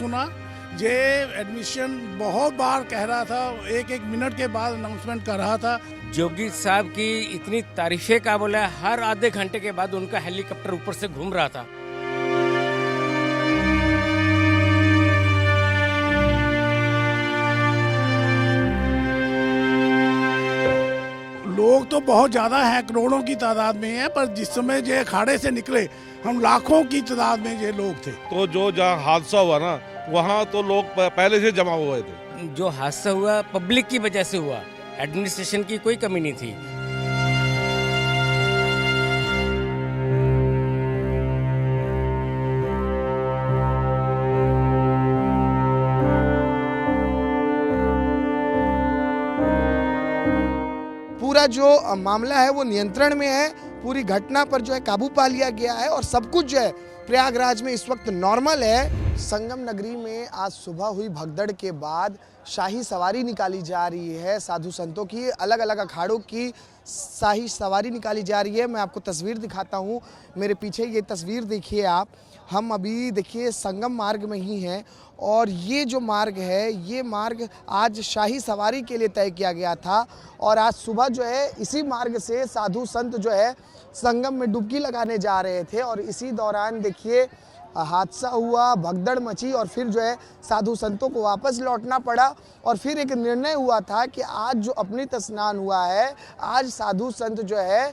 सुना। ये एडमिशन बहुत बार कह रहा था, एक एक मिनट के बाद अनाउंसमेंट कर रहा था। जोगी साहब की इतनी तारीफें का बोला, हर आधे घंटे के बाद उनका हेलीकॉप्टर ऊपर से घूम रहा था। लोग तो बहुत ज़्यादा हैं, करोड़ों की तादाद में हैं, पर जिस समय ये अखाड़े से निकले हम लाखों की तादाद में ये लोग थे। तो जो जहाँ हादसा हुआ ना, वहाँ तो लोग पहले से जमा हुए थे। जो हादसा हुआ पब्लिक की वजह से हुआ, एडमिनिस्ट्रेशन की कोई कमी नहीं थी। पूरा जो मामला है वो नियंत्रण में है, पूरी घटना पर जो है काबू पा लिया गया है और सब कुछ जो है प्रयागराज में इस वक्त नॉर्मल है। संगम नगरी में आज सुबह हुई भगदड़ के बाद शाही सवारी निकाली जा रही है, साधु संतों की अलग अलग अखाड़ों की शाही सवारी निकाली जा रही है। मैं आपको तस्वीर दिखाता हूँ, मेरे पीछे ये तस्वीर देखिए आप। हम अभी देखिए संगम मार्ग में ही हैं और ये जो मार्ग है, ये मार्ग आज शाही सवारी के लिए तय किया गया था और आज सुबह जो है इसी मार्ग से साधु संत जो है संगम में डुबकी लगाने जा रहे थे और इसी दौरान देखिए हादसा हुआ, भगदड़ मची और फिर जो है साधु संतों को वापस लौटना पड़ा और फिर एक निर्णय हुआ था कि आज जो अमृत स्नान हुआ है, आज साधु संत जो है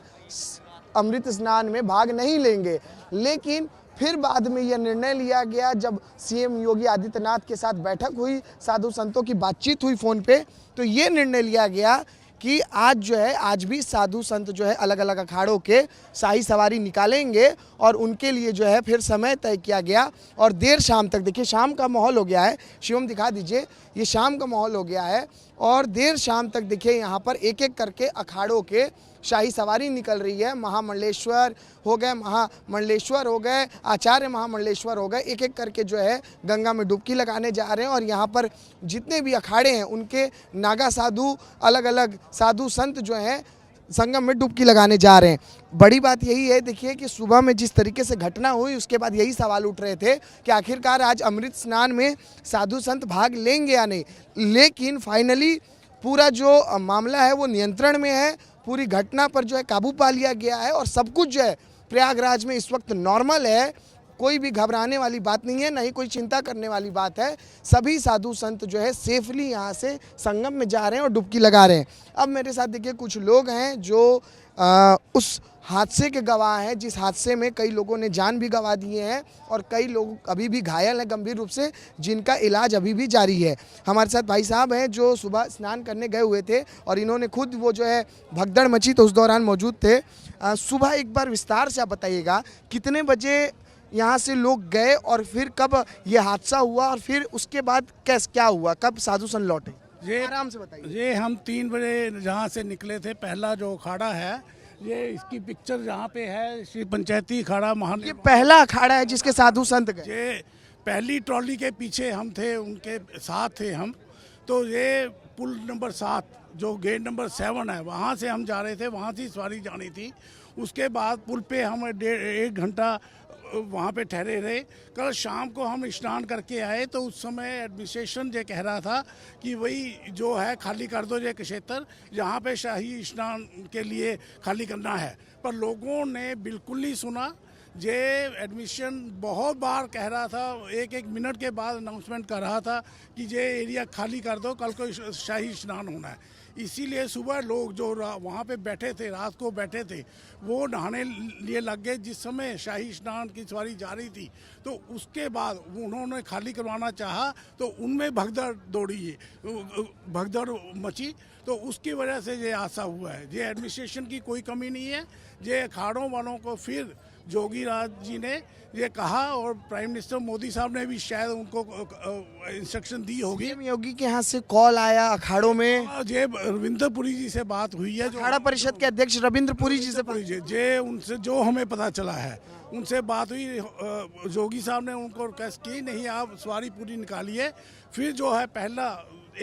अमृत स्नान में भाग नहीं लेंगे। लेकिन फिर बाद में यह निर्णय लिया गया जब सीएम योगी आदित्यनाथ के साथ बैठक हुई, साधु संतों की बातचीत हुई फ़ोन पे, तो ये निर्णय लिया गया कि आज जो है आज भी साधु संत जो है अलग अलग अखाड़ों के शाही सवारी निकालेंगे और उनके लिए जो है फिर समय तय किया गया और देर शाम तक, देखिए शाम का माहौल हो गया है, शिवम दिखा दीजिए, ये शाम का माहौल हो गया है और देर शाम तक देखिए यहाँ पर एक एक करके अखाड़ों के शाही सवारी निकल रही है। महामंडलेश्वर हो गए, महामंडलेश्वर हो गए, आचार्य महामंडलेश्वर हो गए, एक एक करके जो है गंगा में डुबकी लगाने जा रहे हैं और यहाँ पर जितने भी अखाड़े हैं उनके नागा साधु, अलग अलग साधु संत जो हैं संगम में डुबकी लगाने जा रहे हैं। बड़ी बात यही है, देखिए कि सुबह में जिस तरीके से घटना हुई उसके बाद यही सवाल उठ रहे थे कि आखिरकार आज अमृत स्नान में साधु संत भाग लेंगे या नहीं। लेकिन फाइनली पूरा जो मामला है वो नियंत्रण में है, पूरी घटना पर जो है काबू पा लिया गया है और सब कुछ जो है प्रयागराज में इस वक्त नॉर्मल है। कोई भी घबराने वाली बात नहीं है, नहीं कोई चिंता करने वाली बात है। सभी साधु संत जो है सेफली यहाँ से संगम में जा रहे हैं और डुबकी लगा रहे हैं। अब मेरे साथ देखिए कुछ लोग हैं जो उस हादसे के गवाह हैं, जिस हादसे में कई लोगों ने जान भी गंवा दिए हैं और कई लोग अभी भी घायल हैं गंभीर रूप से, जिनका इलाज अभी भी जारी है। हमारे साथ भाई साहब हैं जो सुबह स्नान करने गए हुए थे और इन्होंने खुद वो जो है भगदड़ मची तो उस दौरान मौजूद थे। सुबह एक बार विस्तार से आप बताइएगा कितने बजे यहाँ से लोग गए और फिर कब ये हादसा हुआ और फिर उसके बाद क्या हुआ, कब साधु संत लौटे? ये आराम से बताइए। ये हम 3 बजे जहाँ से निकले थे, पहला जो अखाड़ा है, ये इसकी पिक्चर जहाँ पे है, श्री पंचायती अखाड़ा महान, ये पहला अखाड़ा है जिसके साधु संत गए। ये पहली ट्रॉली के पीछे हम थे, उनके साथ थे हम। तो ये पुल नंबर 7 जो गेट नंबर 7 है, वहाँ से हम जा रहे थे, वहाँ से सवारी जानी थी। उसके बाद पुल पे हम 1.5 घंटा वहाँ पे ठहरे रहे। कल शाम को हम स्नान करके आए तो उस समय एडमिनिस्ट्रेशन ये कह रहा था कि वही जो है खाली कर दो ये क्षेत्र, जहाँ पे शाही स्नान के लिए खाली करना है। पर लोगों ने बिल्कुल नहीं सुना। ये एडमिशन बहुत बार कह रहा था, एक एक मिनट के बाद अनाउंसमेंट कर रहा था कि ये एरिया खाली कर दो, कल को शाही स्नान होना है। इसीलिए सुबह लोग जो वहाँ पे बैठे थे, रात को बैठे थे, वो नहाने लिए लग गए। जिस समय शाही स्नान की सवारी जा रही थी तो उसके बाद उन्होंने खाली करवाना चाहा तो उनमें भगदड़ दौड़ी है, भगदड़ मची, तो उसकी वजह से ये हादसा हुआ है। ये एडमिनिस्ट्रेशन की कोई कमी नहीं है। ये अखाड़ों वालों को फिर जोगी राज जी ने ये कहा और प्राइम मिनिस्टर मोदी साहब ने भी शायद उनको इंस्ट्रक्शन दी होगी। योगी के यहाँ से कॉल आया अखाड़ों में, ये रविंद्र पुरी जी से बात हुई है, जो अखाड़ा परिषद के अध्यक्ष रविंद्र पुरी जी से जे उनसे जो हमें पता चला है, उनसे बात हुई। जोगी साहब ने उनको रिक्वेस्ट की, नहीं आप सवारी पूरी निकालिए। फिर जो है पहला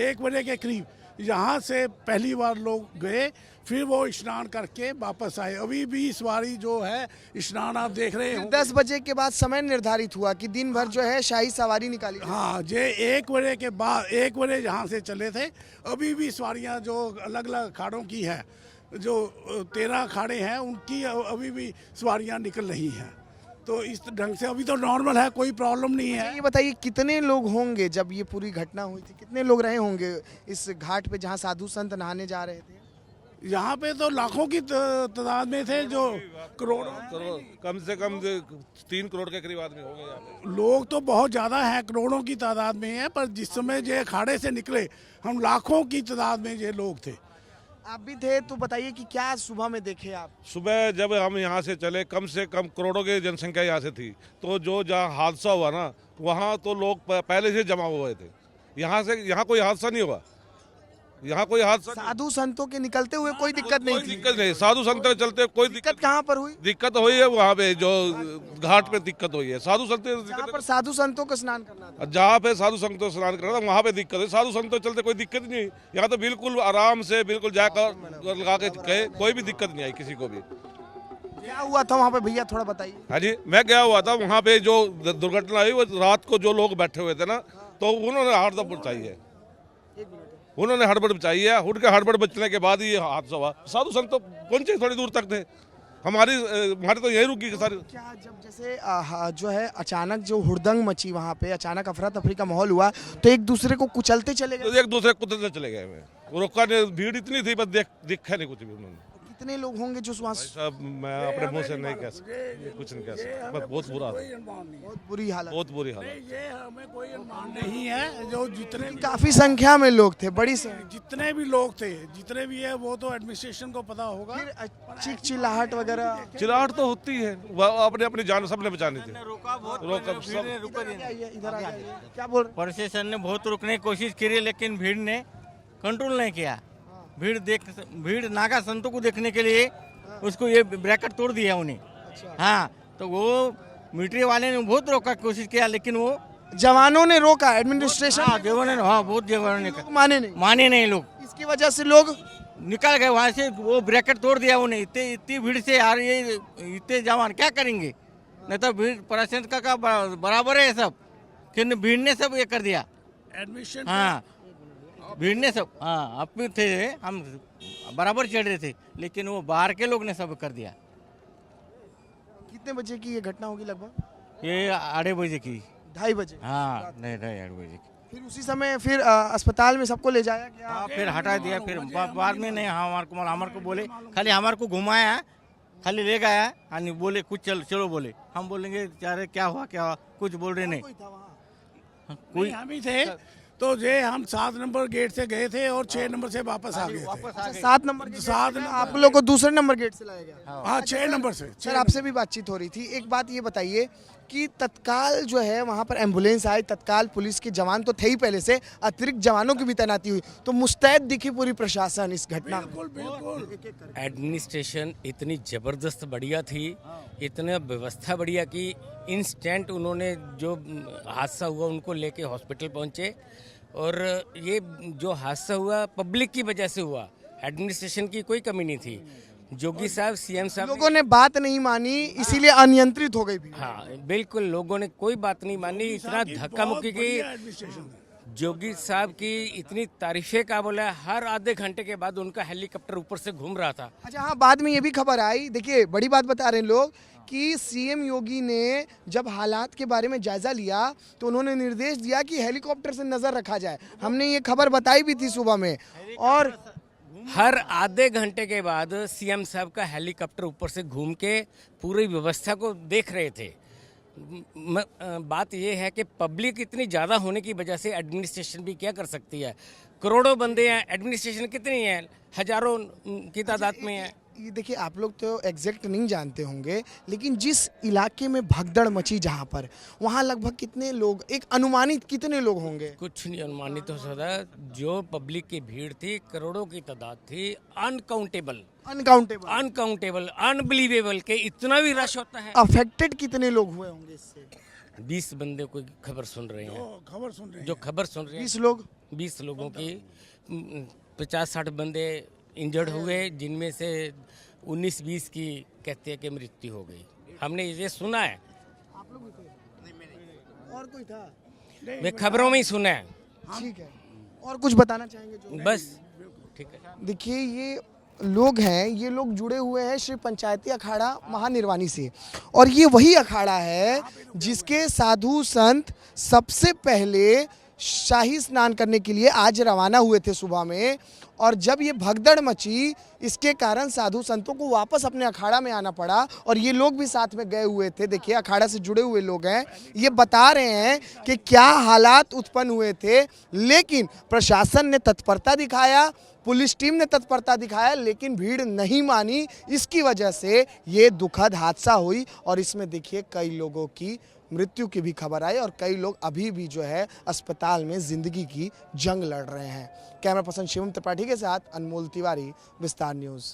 1 बजे के करीब यहाँ से पहली बार लोग गए, फिर वो स्नान करके वापस आए। अभी भी सवारी जो है स्नान आप देख रहे हो। 10 बजे के बाद समय निर्धारित हुआ कि दिन भर जो है शाही सवारी निकाली जाए। हाँ, जे 1 बजे के बाद 1 बजे यहाँ से चले थे। अभी भी सवारियाँ जो अलग अलग अखाड़ों की है, जो 13 अखाड़े हैं उनकी अभी भी सवारियाँ निकल रही हैं। तो इस ढंग से अभी तो नॉर्मल है, कोई प्रॉब्लम नहीं है। ये बताइए कितने लोग होंगे जब ये पूरी घटना हुई थी, कितने लोग रहे होंगे इस घाट पे जहाँ साधु संत नहाने जा रहे थे? यहाँ पे तो लाखों की तादाद में थे, जो करोड़ों कम से कम 3 करोड़ के करीब आदमी होंगे यहाँ पे। लोग तो बहुत ज़्यादा हैं, करोड़ों की तादाद में है। पर जिस समय जो अखाड़े से निकले हम लाखों की तादाद में ये लोग थे। आप भी थे तो बताइए कि क्या सुबह में देखे आप? सुबह जब हम यहाँ से चले, कम से कम करोड़ों की जनसंख्या यहाँ से थी। तो जो जहाँ हादसा हुआ ना, वहाँ तो लोग पहले से जमा हुए थे। यहाँ कोई हादसा नहीं हुआ। यहाँ कोई हादसा साधु संतों के निकलते हुए कोई दिक्कत नहीं थी? दिक्कत नहीं, साधु संत चलते कोई दिक्कत कहाँ पर हुई? दिक्कत हुई है वहाँ पे जो घाट पे दिक्कत हुई है। साधु संत जहाँ पर साधु संतों को स्नान करना था। जहाँ पे साधु संतों स्नान करना था वहाँ पे दिक्कत है। साधु संतों चलते कोई दिक्कत नहीं। यहाँ तो बिल्कुल आराम से बिल्कुल जाकर लगा के गए, कोई भी दिक्कत नहीं आई किसी को भी। क्या हुआ था वहाँ पे भैया, थोड़ा बताइए। हाँ जी, मैं गया हुआ था वहाँ पे। जो दुर्घटना हुई वो रात को जो लोग बैठे हुए थे ना, तो उन्होंने हड़बड़ मचाई है। उन्होंने हड़बड़ मचाई है। उनके हड़बड़ बचने के बाद ये हादसा हुआ। साधु संत तो पहुंचे थोड़ी दूर तक थे। हमारी तो यही रुकी सारी। क्या जब जैसे जो है अचानक जो हुड़दंग मची वहाँ पे, अचानक अफरा तफरी का माहौल हुआ, तो एक दूसरे को कुचलते चले गए? तो एक दूसरे कुत्ते चले गए हुए। रोका ने, भीड़ इतनी थी बस दिखा नहीं कुछ भी उन्होंने। कितने लोग होंगे जो वहाँ? सब मैं अपने मुंह से नहीं कह सकता, कुछ नहीं कह सकता। बस बहुत बुरा, बहुत बुरी हालत। बहुत बुरी हालत। ये हमें कोई अनुमान नहीं है। जो जितने काफी संख्या में लोग थे, बड़ी जितने भी लोग थे, जितने भी है, वो तो एडमिनिस्ट्रेशन को पता होगा। फिर चीख चिल्लाहट वगैरह? चिल्लाहट तो होती है, अपने अपनी जान सबने बचानी थी। रोका सब। इधर आ जाइए। क्या बोल रहे? प्रशासन ने बहुत रोकने की कोशिश करी, लेकिन भीड़ ने कंट्रोल नहीं किया। भीड़ नागा संतों को देखने के लिए उसको ये ब्रैकेट तोड़ दिया उन्हें। हाँ, तो वो मिलिट्री वाले ने बहुत रोका कोशिश किया, लेकिन वो जवानों ने रोका, एडमिनिस्ट्रेशन? हाँ, जवानों ने, हाँ, बहुत जवानों ने माने नहीं लोग। इसकी वजह से लोग निकल गए वहाँ से। वो ब्रैकेट तोड़ दिया उन्हें। इतनी भीड़ से यार, ये इतने जवान क्या करेंगे? नहीं तो भीड़ प्रशासन का बराबर है सब, फिर भीड़ ने सब ये कर दिया। एडमिशन, हाँ, भीड़ ने सब, हाँ, आप भी थे, हम बराबर चढ़ रहे थे, लेकिन वो बाहर के लोग ने सब कर दिया। कितने बजे की ये घटना होगी लगभग? ये 2:30 बजे की। 2:30 बजे? हाँ, नहीं 2:30 बजे की। फिर उसी समय फिर अस्पताल में सबको ले जाया गया? हाँ, फिर हटा दिया। फिर बाद में नहीं, हाँ, हमारे को बोले, खाली हमारे को घुमाया, खाली ले गया, और बोले कुछ चलो बोले। हम बोलेंगे चारे क्या हुआ, कुछ बोल रहे नहीं। कोई हम ही थे। तो ये हम 7 नंबर गेट से गए थे और 6 नंबर से वापस आ गए थे। 7 नंबर? 7 आप लोग को दूसरे नंबर गेट से लाया गया? हाँ, 6 नंबर से। सर, आपसे भी बातचीत हो रही थी। एक बात ये बताइए कि तत्काल जो है वहाँ पर एम्बुलेंस आई, तत्काल पुलिस के जवान तो थे ही पहले से, अतिरिक्त जवानों की भी तैनाती हुई, तो मुस्तैद दिखी पूरी प्रशासन इस घटना? बिल्कुल। एडमिनिस्ट्रेशन इतनी ज़बरदस्त बढ़िया थी, इतना व्यवस्था बढ़िया कि इंस्टेंट उन्होंने जो हादसा हुआ उनको लेके हॉस्पिटल पहुंचे। और ये जो हादसा हुआ पब्लिक की वजह से हुआ, एडमिनिस्ट्रेशन की कोई कमी नहीं थी। जोगी साहब, सीएम साहब, लोगों ने बात नहीं मानी, इसीलिए अनियंत्रित हो गई भी। हाँ, बिल्कुल, लोगों ने कोई बात नहीं मानी। इतना धक्का मुक्की की जोगी साहब की इतनी तारीफे का बोला, हर आधे घंटे के बाद उनका हेलीकॉप्टर ऊपर से घूम रहा था। अच्छा, हाँ, बाद में ये भी खबर आई, देखिए बड़ी बात बता रहे हैं लोग, कि सीएम योगी ने जब हालात के बारे में जायजा लिया तो उन्होंने निर्देश दिया कि हेलीकॉप्टर से नजर रखा जाए। हमने ये खबर बताई भी थी सुबह में। और हर आधे घंटे के बाद सीएम साहब का हेलीकॉप्टर ऊपर से घूम के पूरी व्यवस्था को देख रहे थे। बात यह है कि पब्लिक इतनी ज़्यादा होने की वजह से एडमिनिस्ट्रेशन भी क्या कर सकती है। करोड़ों बंदे हैं, एडमिनिस्ट्रेशन कितनी है, हजारों की तादाद में है। ये देखिए, आप लोग तो एग्जैक्ट नहीं जानते होंगे, लेकिन जिस इलाके में भगदड़ मची जहाँ पर, वहाँ लगभग कितने लोग, एक अनुमानित कितने लोग होंगे? कुछ नहीं अनुमानित हो सकता। जो पब्लिक की भीड़ थी, करोड़ों की तादाद थी, अनकाउंटेबल, अनबिलीवेबल के इतना भी रश होता है। अफेक्टेड कितने लोग हुए होंगे इससे? 20 बंदे को खबर सुन रहे हैं, खबर सुन रहे हैं। जो खबर सुन रहे हैं 20 लोग? 20 लोगों की 50-60 बंदे इंजर्ड हुए, जिनमें से 19-20 की कहते हैं कि मृत्यु हो गई। हमने ये सुना है, आप लोग भी थे और कोई था? मैं खबरों में ही सुना है। ठीक है, और कुछ बताना चाहेंगे जो? बस ठीक है। देखिए ये लोग हैं, ये लोग जुड़े हुए हैं श्री पंचायती अखाड़ा महानिर्वाणी से, और ये वही अखाड़ा है जिसके साधु संत सबसे पहले शाही स्नान करने के लिए आज रवाना हुए थे सुबह में। और जब ये भगदड़ मची, इसके कारण साधु संतों को वापस अपने अखाड़ा में आना पड़ा, और ये लोग भी साथ में गए हुए थे। देखिए अखाड़ा से जुड़े हुए लोग हैं, ये बता रहे हैं कि क्या हालात उत्पन्न हुए थे, लेकिन प्रशासन ने तत्परता दिखाया, पुलिस टीम ने तत्परता दिखाया, लेकिन भीड़ नहीं मानी। इसकी वजह से ये दुखद हादसा हुई, और इसमें देखिए कई लोगों की मृत्यु की भी खबर आई, और कई लोग अभी भी जो है अस्पताल में जिंदगी की जंग लड़ रहे हैं। कैमरा पर्सन शिवम त्रिपाठी के साथ अनमोल तिवारी, विस्तार न्यूज़।